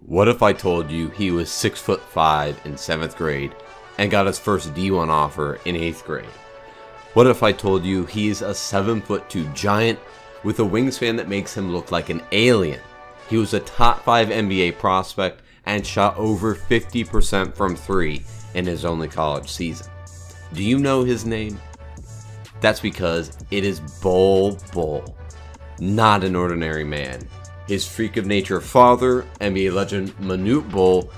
What if I told you he was 6'5" in 7th grade and got his first D1 offer in 8th grade? What if I told you he's a 7'2" giant with a wingspan that makes him look like an alien? He was a top 5 NBA prospect and shot over 50% from 3 in his only college season. Do you know his name? That's because it is Bol Bol, not an ordinary man. His freak of nature father, NBA legend Manute Bol,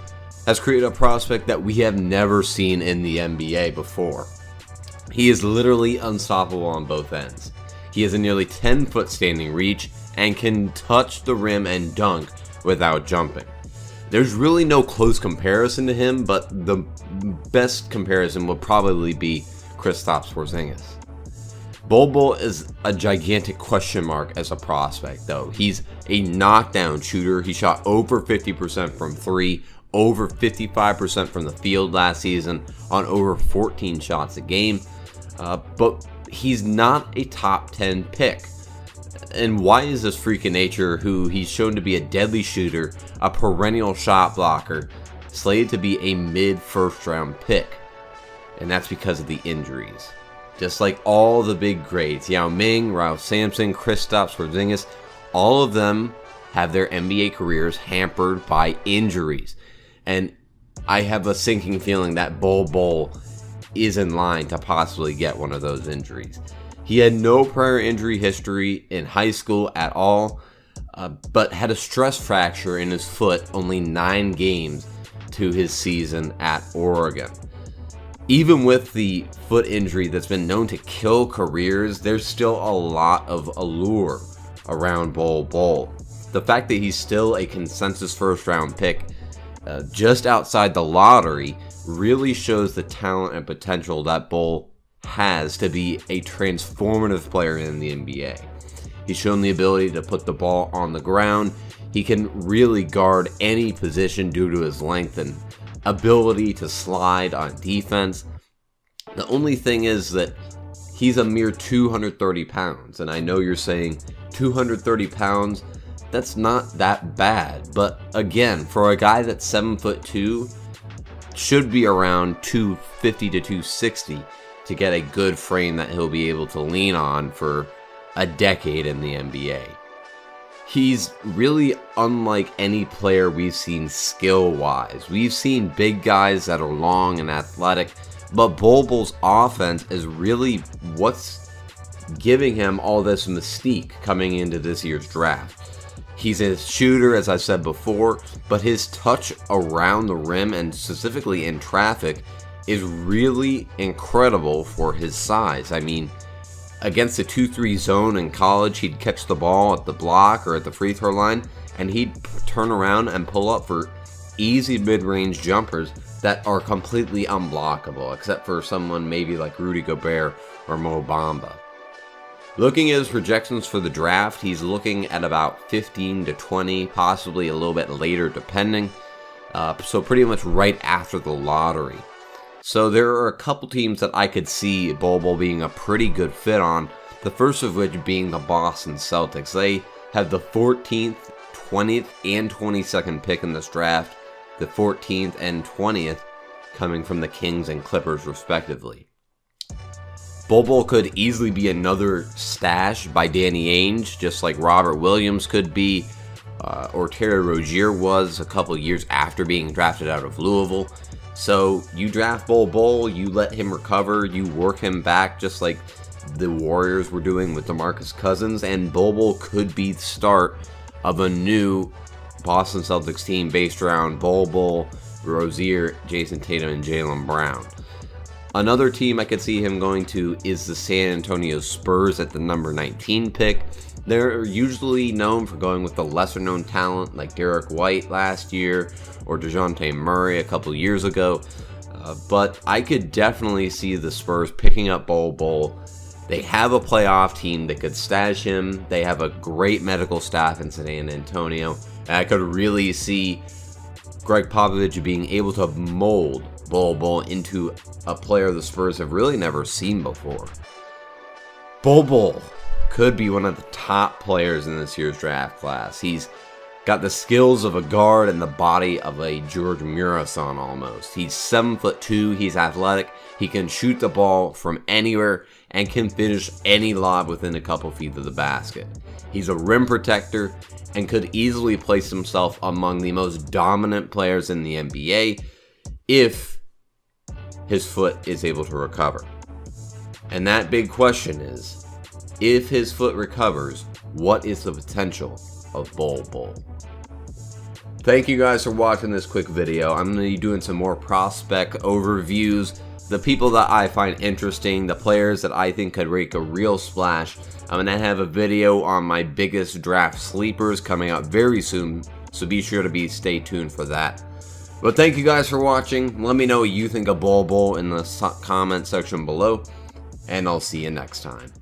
has created a prospect that we have never seen in the NBA before. He is literally unstoppable on both ends. He has a nearly 10-foot standing reach and can touch the rim and dunk without jumping. There's really no close comparison to him, but the best comparison would probably be Kristaps Porzingis. Bol Bol is a gigantic question mark as a prospect, though. He's a knockdown shooter. He shot over 50% from 3, over 55% from the field last season on over 14 shots a game. But he's not a top 10 pick. And why is this freak of nature, who he's shown to be a deadly shooter, a perennial shot blocker, slated to be a mid-first round pick? And that's because of the injuries. Just like all the big greats, Yao Ming, Ralph Sampson, Kristaps Porzingis, all of them have their NBA careers hampered by injuries. And I have a sinking feeling that Bol Bol is in line to possibly get one of those injuries. He had no prior injury history in high school at all, but had a stress fracture in his foot only 9 games to his season at Oregon. Even with the foot injury that's been known to kill careers, there's still a lot of allure around Bol Bol. The fact that he's still a consensus first round pick just outside the lottery really shows the talent and potential that Bol has to be a transformative player in the NBA. He's shown the ability to put the ball on the ground. He can really guard any position due to his length and ability to slide on defense. The only thing is that he's a mere 230 pounds, and I know you're saying 230 pounds, that's not that bad. But again, for a guy that's 7'2", should be around 250 to 260 to get a good frame that he'll be able to lean on for a decade in the NBA. He's really unlike any player we've seen skill-wise. We've seen big guys that are long and athletic, but Bol Bol's offense is really what's giving him all this mystique coming into this year's draft. He's a shooter, as I said before, but his touch around the rim and specifically in traffic is really incredible for his size. I mean, against the 2-3 zone in college, he'd catch the ball at the block or at the free throw line, and he'd turn around and pull up for easy mid-range jumpers that are completely unblockable, except for someone maybe like Rudy Gobert or Mo Bamba. Looking at his projections for the draft, he's looking at about 15 to 20, possibly a little bit later depending, so pretty much right after the lottery. So there are a couple teams that I could see Bol Bol being a pretty good fit on, the first of which being the Boston Celtics. They have the 14th, 20th, and 22nd pick in this draft, the 14th and 20th coming from the Kings and Clippers respectively. Bol Bol could easily be another stash by Danny Ainge, just like Robert Williams could be, or Terry Rozier was a couple years after being drafted out of Louisville. So you draft Bol Bol, you let him recover, you work him back just like the Warriors were doing with DeMarcus Cousins, and Bol Bol could be the start of a new Boston Celtics team based around Bol Bol, Rozier, Jason Tatum, and Jaylen Brown. Another team I could see him going to is the San Antonio Spurs at the number 19 pick. They're usually known for going with the lesser-known talent like Derek White last year or DeJounte Murray a couple years ago. But I could definitely see the Spurs picking up Bol Bol. They have a playoff team that could stash him. They have a great medical staff in San Antonio. And I could really see Greg Popovich being able to mold Bol Bol into a player the Spurs have really never seen before. Bol Bol could be one of the top players in this year's draft class. He's Got the skills of a guard and the body of a George Murasan almost. He's 7'2", he's athletic, he can shoot the ball from anywhere and can finish any lob within a couple feet of the basket. He's a rim protector and could easily place himself among the most dominant players in the NBA if his foot is able to recover. And that big question is, if his foot recovers, what is the potential of Bol Bol? Thank you guys for watching this quick video. I'm going to be doing some more prospect overviews, the people that I find interesting, the players that I think could make a real splash. I'm going to have a video on my biggest draft sleepers coming out very soon, so be sure to stay tuned for that. But thank you guys for watching. Let me know what you think of Bol Bol in the comment section below, and I'll see you next time.